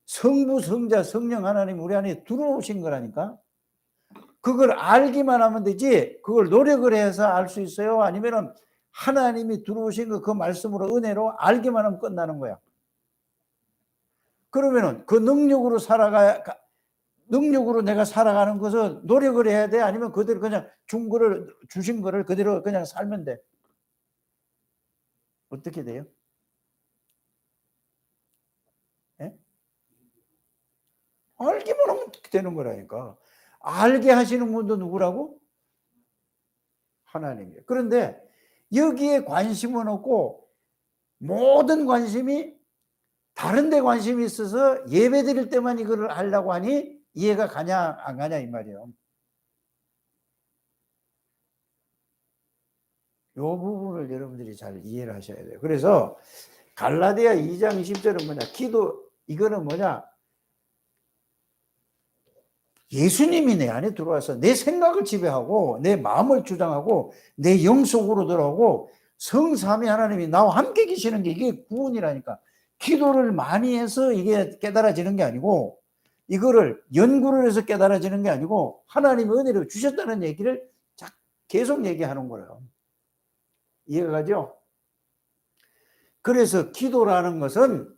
성부, 성자, 성령 하나님 우리 안에 들어오신 거라니까. 그걸 알기만 하면 되지 그걸 노력을 해서 알 수 있어요? 아니면은 하나님이 들어오신 거 그 말씀으로 은혜로 알기만 하면 끝나는 거야. 그러면은 그 능력으로 능력으로 내가 살아가는 것은 노력을 해야 돼? 아니면 그대로 그냥 주신 거를 그대로 그냥 살면 돼? 어떻게 돼요? 예? 알기만 하면 되는 거라니까. 알게 하시는 분도 누구라고? 하나님이에요. 그런데 여기에 관심은 없고 모든 관심이 다른 데 관심이 있어서 예배 드릴 때만 이걸 하려고 하니 이해가 가냐 안 가냐 이 말이에요. 이 부분을 여러분들이 잘 이해를 하셔야 돼요. 그래서 갈라디아 2장 20절은 뭐냐? 기도 이거는 뭐냐? 예수님이 내 안에 들어와서 내 생각을 지배하고 내 마음을 주장하고 내 영 속으로 들어오고 성삼위 하나님이 나와 함께 계시는 게 이게 구원이라니까. 기도를 많이 해서 이게 깨달아지는 게 아니고 이거를 연구를 해서 깨달아지는 게 아니고 하나님의 은혜를 주셨다는 얘기를 계속 얘기하는 거예요. 이해가 가죠? 그래서 기도라는 것은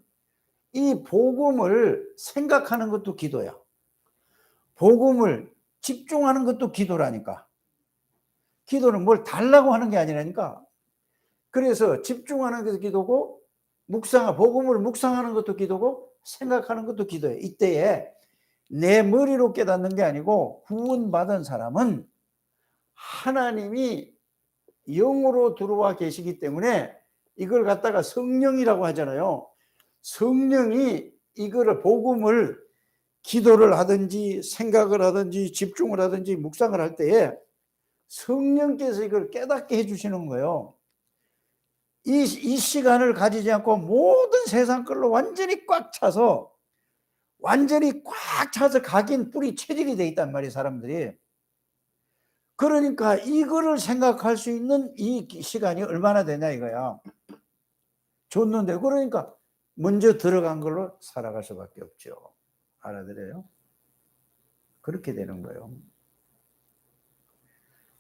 이 복음을 생각하는 것도 기도야. 복음을 집중하는 것도 기도라니까. 기도는 뭘 달라고 하는 게 아니라니까. 그래서 집중하는 것도 기도고 복음을 묵상하는 것도 기도고 생각하는 것도 기도예요. 이때에 내 머리로 깨닫는 게 아니고 구원받은 사람은 하나님이 영으로 들어와 계시기 때문에 이걸 갖다가 성령이라고 하잖아요. 성령이 이거를 복음을 기도를 하든지 생각을 하든지 집중을 하든지 묵상을 할 때에 성령께서 이걸 깨닫게 해주시는 거예요. 이 시간을 가지지 않고 모든 세상 걸로 완전히 꽉 차서 각인 뿌리 체질이 돼 있단 말이에요, 사람들이. 그러니까 이거를 생각할 수 있는 이 시간이 얼마나 되냐 이거야. 줬는데 그러니까 먼저 들어간 걸로 살아갈 수밖에 없죠. 알아들어요? 그렇게 되는 거예요.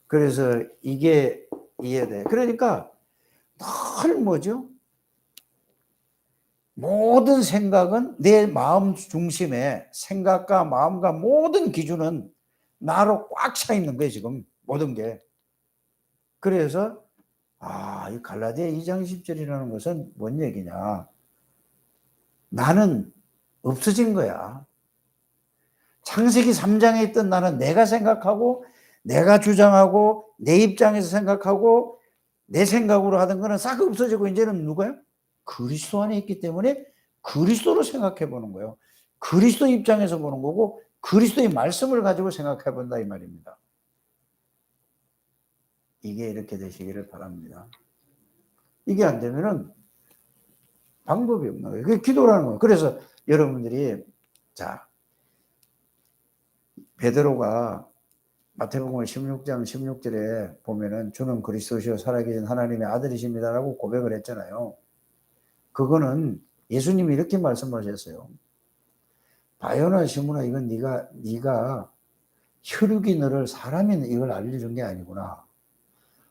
그래서 이게 이해돼. 그러니까 늘 뭐죠? 모든 생각은 내 마음 중심에 생각과 마음과 모든 기준은 나로 꽉 차 있는 거예요, 지금. 모든 게. 그래서, 이 갈라디아 2장 10절이라는 것은 뭔 얘기냐. 나는 없어진 거야. 창세기 3장에 있던 나는 내가 생각하고, 내가 주장하고, 내 입장에서 생각하고, 내 생각으로 하던 거는 싹 없어지고, 이제는 누구예요? 그리스도 안에 있기 때문에 그리스도로 생각해 보는 거예요. 그리스도 입장에서 보는 거고, 그리스도의 말씀을 가지고 생각해 본다 이 말입니다. 이게 이렇게 되시기를 바랍니다. 이게 안 되면은 방법이 없는 거예요. 그게 기도라는 거예요. 그래서 여러분들이, 자, 베드로가 마태복음 16장 16절에 보면은 주는 그리스도시요 살아계신 하나님의 아들이십니다라고 고백을 했잖아요. 그거는 예수님이 이렇게 말씀하셨어요. 바요나 시므나 이건 네가 혈육이 너를 사람이 이걸 알려준 게 아니구나.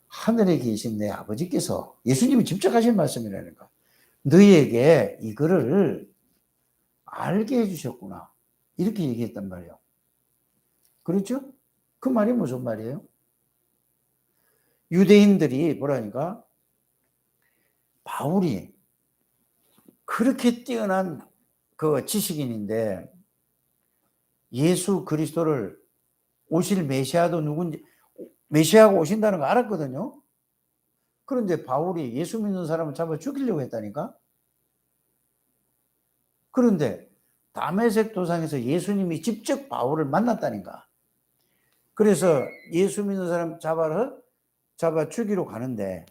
하늘에 계신 내 아버지께서, 예수님이 직접 하신 말씀이라니까. 너희에게 이거를 알게 해주셨구나. 이렇게 얘기했단 말이에요. 그렇죠? 그 말이 무슨 말이에요? 유대인들이 뭐라니까? 바울이 그렇게 뛰어난 그 지식인인데 예수 그리스도를 오실 메시아도 누군지, 메시아가 오신다는 거 알았거든요. 그런데 바울이 예수 믿는 사람을 잡아 죽이려고 했다니까. 그런데 다메섹 도상에서 예수님이 직접 바울을 만났다니까. 그래서 예수 믿는 사람 잡아 죽이러 가는데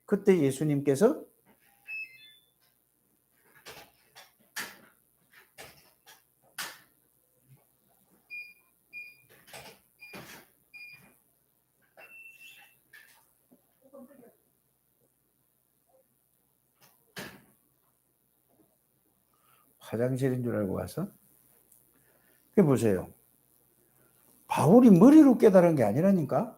그때 예수님께서 화장실인 줄 알고 와서, 그 보세요. 바울이 머리로 깨달은 게 아니라니까.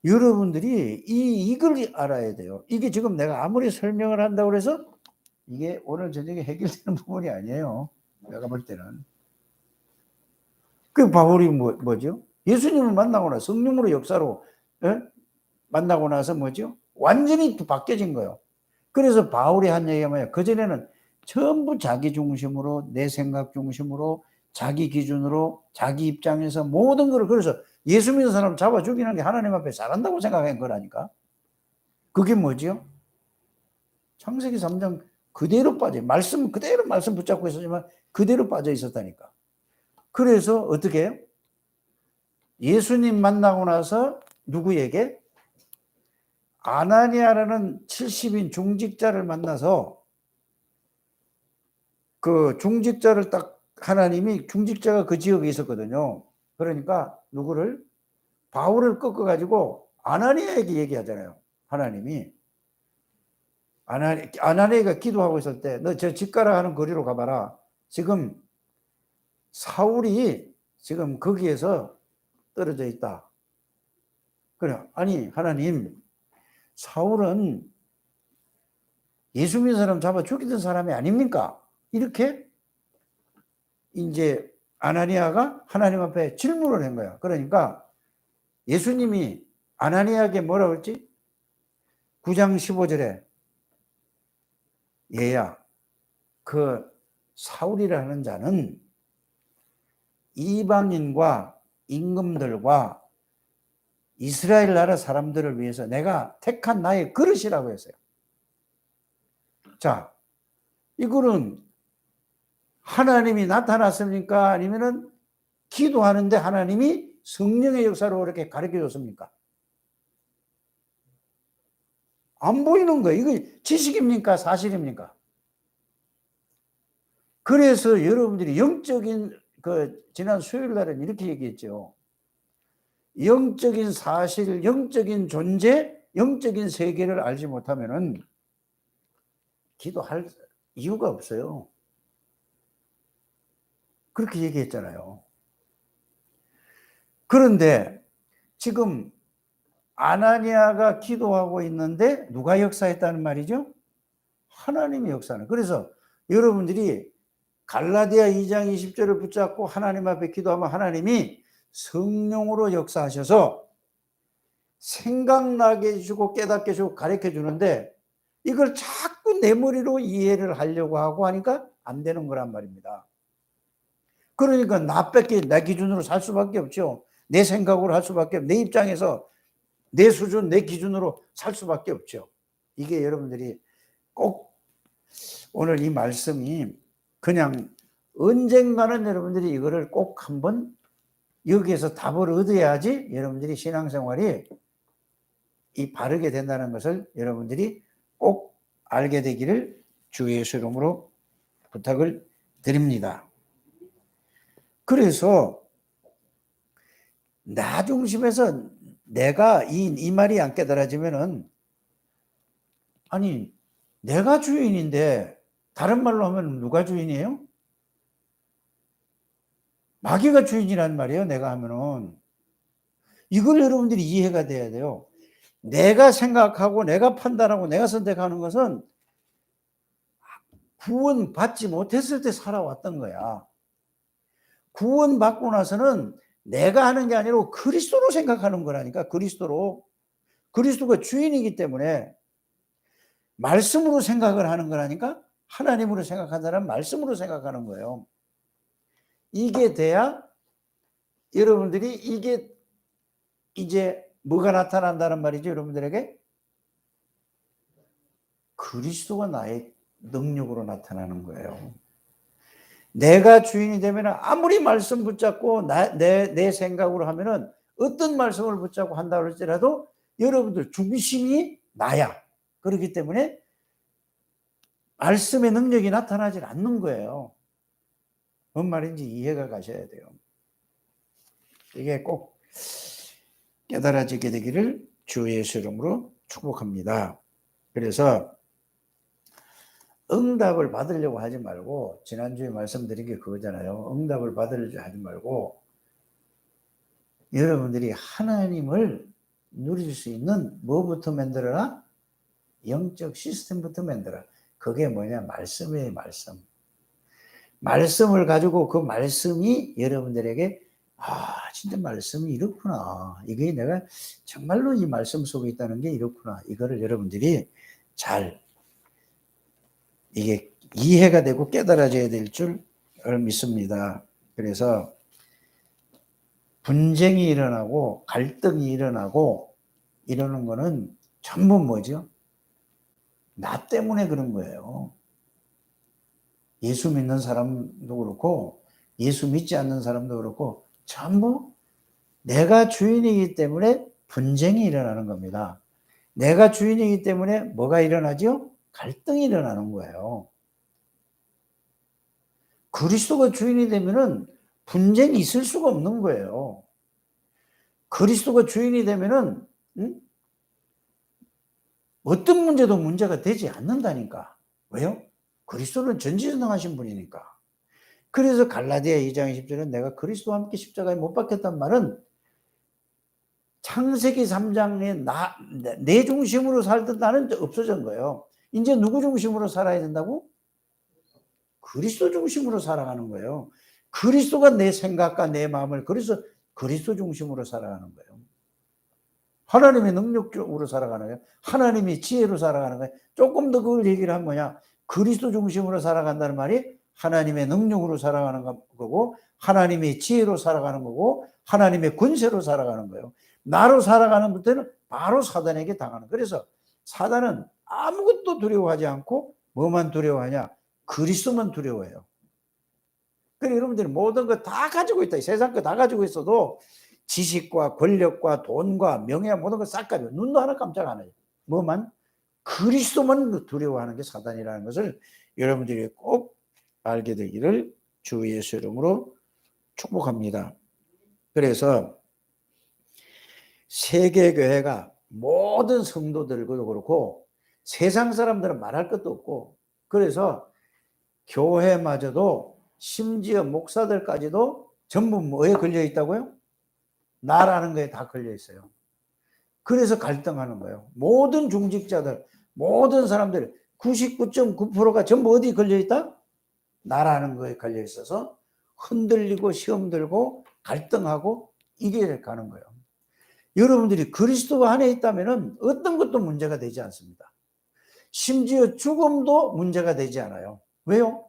여러분들이 이걸 알아야 돼요. 이게 지금 내가 아무리 설명을 한다고 해서 이게 오늘 저녁에 해결되는 부분이 아니에요. 내가 볼 때는. 그 바울이 뭐죠? 예수님을 만나고 나서 성령으로 역사로 만나고 나서 뭐죠? 완전히 바뀌어진 거예요. 그래서 바울이 한 얘기가 뭐야? 그전에는 전부 자기 중심으로, 내 생각 중심으로, 자기 기준으로, 자기 입장에서 모든 걸, 그래서 예수 믿는 사람 잡아 죽이는 게 하나님 앞에 잘한다고 생각한 거라니까. 그게 뭐지요? 창세기 3장 그대로 빠져, 말씀 그대로 말씀 붙잡고 있었지만 그대로 빠져 있었다니까. 그래서 어떻게 해요? 예수님 만나고 나서 누구에게? 아나니아라는 70인 중직자를 만나서 그 중직자를 딱, 하나님이 중직자가 그 지역에 있었거든요. 그러니까 누구를? 바울을 꺾어가지고 아나니아에게 얘기하잖아요. 하나님이. 아나니아가 기도하고 있을 때 너 저 집가라 하는 거리로 가봐라. 지금 사울이 지금 거기에서 떨어져 있다. 그래. 아니 하나님, 사울은 예수 믿는 사람 잡아 죽이던 사람이 아닙니까? 이렇게 이제 아나니아가 하나님 앞에 질문을 한 거야. 그러니까 예수님이 아나니아에게 뭐라고 했지? 9장 15절에 얘야, 그 사울이라는 자는 이방인과 임금들과 이스라엘 나라 사람들을 위해서 내가 택한 나의 그릇이라고 했어요. 자, 이거는 하나님이 나타났습니까? 아니면은 기도하는데 하나님이 성령의 역사로 이렇게 가르쳐 줬습니까? 안 보이는 거예요. 이거 지식입니까? 사실입니까? 그래서 여러분들이 영적인, 지난 수요일 날은 이렇게 얘기했죠. 영적인 사실, 영적인 존재, 영적인 세계를 알지 못하면은 기도할 이유가 없어요. 그렇게 얘기했잖아요. 그런데 지금 아나니아가 기도하고 있는데 누가 역사했다는 말이죠? 하나님이 역사하는. 그래서 여러분들이 갈라디아 2장 20절을 붙잡고 하나님 앞에 기도하면 하나님이 성령으로 역사하셔서 생각나게 해주고 깨닫게 해주고 가르쳐 주는데 이걸 자꾸 내 머리로 이해를 하려고 하고 하니까 안 되는 거란 말입니다. 그러니까 나밖에 내 기준으로 살 수밖에 없죠. 내 생각으로 할 수밖에 없죠. 내 입장에서 내 수준, 내 기준으로 살 수밖에 없죠. 이게 여러분들이 꼭 오늘 이 말씀이 그냥 언젠가는 여러분들이 이거를 꼭 한번 여기에서 답을 얻어야지 여러분들이 신앙생활이 이 바르게 된다는 것을 여러분들이 꼭 알게 되기를 주 예수 이름으로 부탁을 드립니다. 그래서 나 중심에서 내가 이 말이 안 깨달아지면은 아니 내가 주인인데 다른 말로 하면 누가 주인이에요? 마귀가 주인이란 말이에요. 내가 하면은 이걸 여러분들이 이해가 돼야 돼요. 내가 생각하고 내가 판단하고 내가 선택하는 것은 구원받지 못했을 때 살아왔던 거야. 구원받고 나서는 내가 하는 게 아니라 그리스도로 생각하는 거라니까. 그리스도가 주인이기 때문에 말씀으로 생각을 하는 거라니까. 하나님으로 생각한다는 말씀으로 생각하는 거예요. 이게 돼야 여러분들이 이게 이제 뭐가 나타난다는 말이죠, 여러분들에게? 그리스도가 나의 능력으로 나타나는 거예요. 내가 주인이 되면 아무리 말씀 붙잡고 내 생각으로 하면은 어떤 말씀을 붙잡고 한다 할지라도 여러분들 중심이 나야. 그렇기 때문에 말씀의 능력이 나타나지 않는 거예요. 뭔 말인지 이해가 가셔야 돼요. 이게 꼭 깨달아지게 되기를 주 예수 이름으로 축복합니다. 그래서 응답을 받으려고 하지 말고, 지난주에 말씀드린 게 그거잖아요. 응답을 받으려고 하지 말고 여러분들이 하나님을 누릴 수 있는 뭐부터 만들어라? 영적 시스템부터 만들어라. 그게 뭐냐? 말씀이에요. 말씀을 가지고 그 말씀이 여러분들에게 진짜 말씀이 이렇구나. 이게 내가 정말로 이 말씀 속에 있다는 게 이렇구나. 이거를 여러분들이 잘 이게 이해가 되고 깨달아져야 될 줄 믿습니다. 그래서 분쟁이 일어나고 갈등이 일어나고 이러는 거는 전부 뭐죠? 나 때문에 그런 거예요. 예수 믿는 사람도 그렇고 예수 믿지 않는 사람도 그렇고 전부 내가 주인이기 때문에 분쟁이 일어나는 겁니다. 내가 주인이기 때문에 뭐가 일어나죠? 갈등이 일어나는 거예요. 그리스도가 주인이 되면은 분쟁이 있을 수가 없는 거예요. 그리스도가 주인이 되면은 어떤 문제도 문제가 되지 않는다니까. 왜요? 그리스도는 전지전능하신 분이니까. 그래서 갈라디아 2장 20절은 내가 그리스도와 함께 십자가에 못 박혔단 말은 창세기 3장에 내 중심으로 살던 나는 없어진 거예요. 이제 누구 중심으로 살아야 된다고? 그리스도 중심으로 살아가는 거예요. 그리스도가 내 생각과 내 마음을 그리스도 중심으로 살아가는 거예요. 하나님의 능력적으로 살아가는 거예요. 하나님의 지혜로 살아가는 거예요. 조금 더 그걸 얘기를 하면 뭐냐? 그리스도 중심으로 살아간다는 말이 하나님의 능력으로 살아가는 거고 하나님의 지혜로 살아가는 거고 하나님의 권세로 살아가는 거예요. 나로 살아가는 때는 바로 사단에게 당하는. 그래서 사단은 아무것도 두려워하지 않고 뭐만 두려워하냐? 그리스도만 두려워해요. 그러니까 여러분들이 모든 거 다 가지고 있다. 세상 거 다 가지고 있어도 지식과 권력과 돈과 명예와 모든 거 싹 가지고 눈도 하나 깜짝 안 해요. 뭐만? 그리스도만 두려워하는 게 사단이라는 것을 여러분들이 꼭 알게 되기를 주 예수 이름으로 축복합니다. 그래서 세계교회가 모든 성도들도 그렇고 세상 사람들은 말할 것도 없고 그래서 교회마저도 심지어 목사들까지도 전부 뭐에 걸려 있다고요? 나라는 거에 다 걸려 있어요. 그래서 갈등하는 거예요. 모든 중직자들, 모든 사람들 99.9%가 전부 어디 걸려 있다? 나라는 거에 걸려 있어서 흔들리고 시험 들고 갈등하고 이게 가는 거예요. 여러분들이 그리스도 안에 있다면 어떤 것도 문제가 되지 않습니다. 심지어 죽음도 문제가 되지 않아요. 왜요?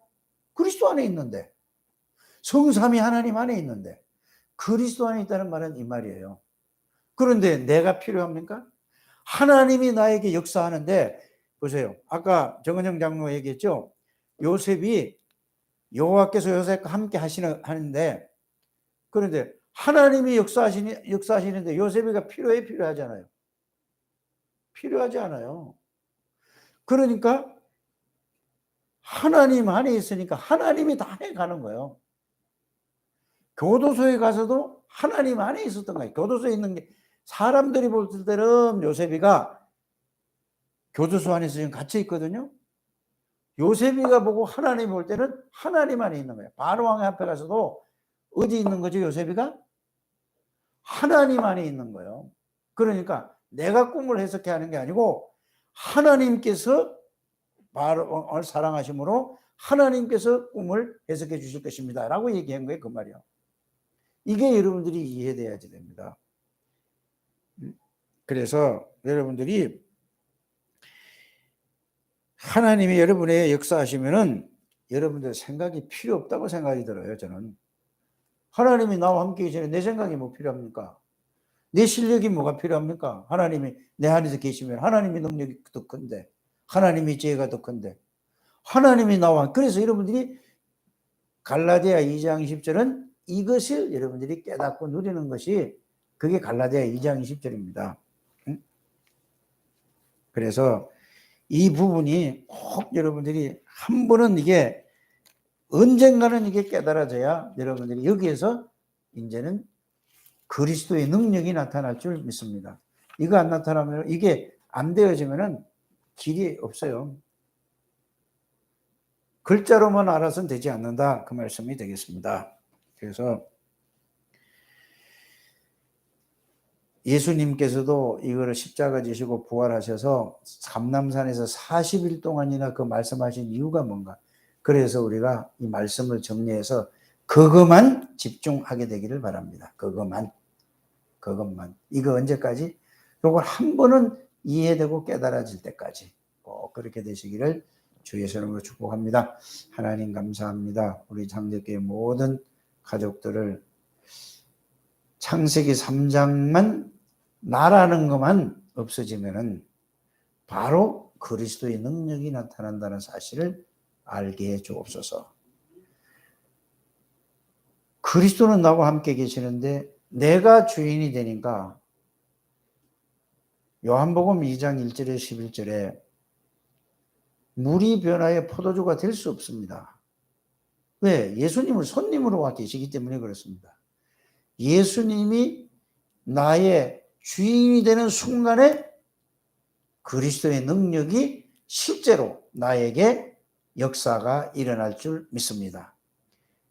그리스도 안에 있는데, 성삼위 하나님 안에 있는데, 그리스도 안에 있다는 말은 이 말이에요. 그런데 내가 필요합니까? 하나님이 나에게 역사하는데, 보세요. 아까 정은영 장로 얘기했죠. 요셉이 여호와께서 요셉과 함께 하는데, 그런데 하나님이 역사하시는데 요셉이가 필요하잖아요. 필요하지 않아요. 그러니까 하나님 안에 있으니까 하나님이 다 해가는 거예요. 교도소에 가서도 하나님 안에 있었던 거예요. 교도소에 있는 게 사람들이 볼 때는 요셉이가 교도소 안에서 지금 갇혀 있거든요. 요셉이가 보고 하나님 볼 때는 하나님 안에 있는 거예요. 바로왕 앞에 가서도 어디 있는 거죠, 요셉이가? 하나님 안에 있는 거예요. 그러니까 내가 꿈을 해석해 하는 게 아니고 하나님께서 바로왕을 사랑하심으로 하나님께서 꿈을 해석해 주실 것입니다 라고 얘기한 거예요. 그 말이요. 이게 여러분들이 이해돼야 됩니다. 그래서 여러분들이 하나님이 여러분의 역사하시면은 여러분들 생각이 필요 없다고 생각이 들어요. 저는 하나님이 나와 함께 계시는 내 생각이 뭐 필요합니까? 내 실력이 뭐가 필요합니까? 하나님이 내 안에서 계시면 하나님의 능력이 더 큰데, 하나님의 지혜가 더 큰데, 하나님이 나와. 그래서 여러분들이 갈라디아 2장 10절은 이것을 여러분들이 깨닫고 누리는 것이 그게 갈라디아 2장 20절입니다. 그래서 이 부분이 꼭 여러분들이 한 번은 이게 언젠가는 이게 깨달아져야 여러분들이 여기에서 이제는 그리스도의 능력이 나타날 줄 믿습니다. 이거 안 나타나면, 이게 안 되어지면은 길이 없어요. 글자로만 알아서는 되지 않는다. 그 말씀이 되겠습니다. 그래서 예수님께서도 이거를 십자가 지시고 부활하셔서 감람산에서 40일 동안이나 그 말씀하신 이유가 뭔가? 그래서 우리가 이 말씀을 정리해서 그것만 집중하게 되기를 바랍니다. 그것만. 이거 언제까지? 이걸 한 번은 이해되고 깨달아질 때까지 꼭 그렇게 되시기를 주의 이름으로 축복합니다. 하나님 감사합니다. 우리 장제교회 모든 가족들을 창세기 3장만 나라는 것만 없어지면은 바로 그리스도의 능력이 나타난다는 사실을 알게 해 주옵소서. 그리스도는 나와 함께 계시는데 내가 주인이 되니까 요한복음 2장 1절에 11절에 물이 변하여 포도주가 될 수 없습니다. 왜? 예수님을 손님으로 와 계시기 때문에 그렇습니다. 예수님이 나의 주인이 되는 순간에 그리스도의 능력이 실제로 나에게 역사가 일어날 줄 믿습니다.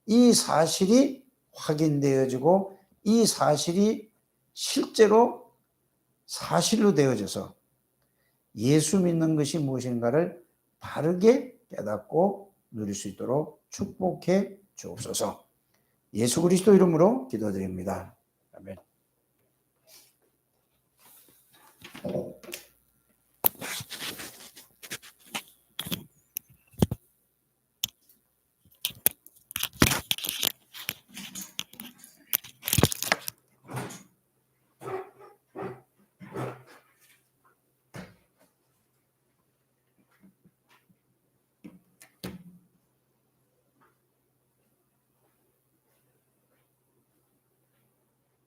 이 사실이 확인되어지고 이 사실이 실제로 사실로 되어져서 예수 믿는 것이 무엇인가를 바르게 깨닫고 누릴 수 있도록 축복해 주옵소서. 예수 그리스도 이름으로 기도드립니다. 아멘.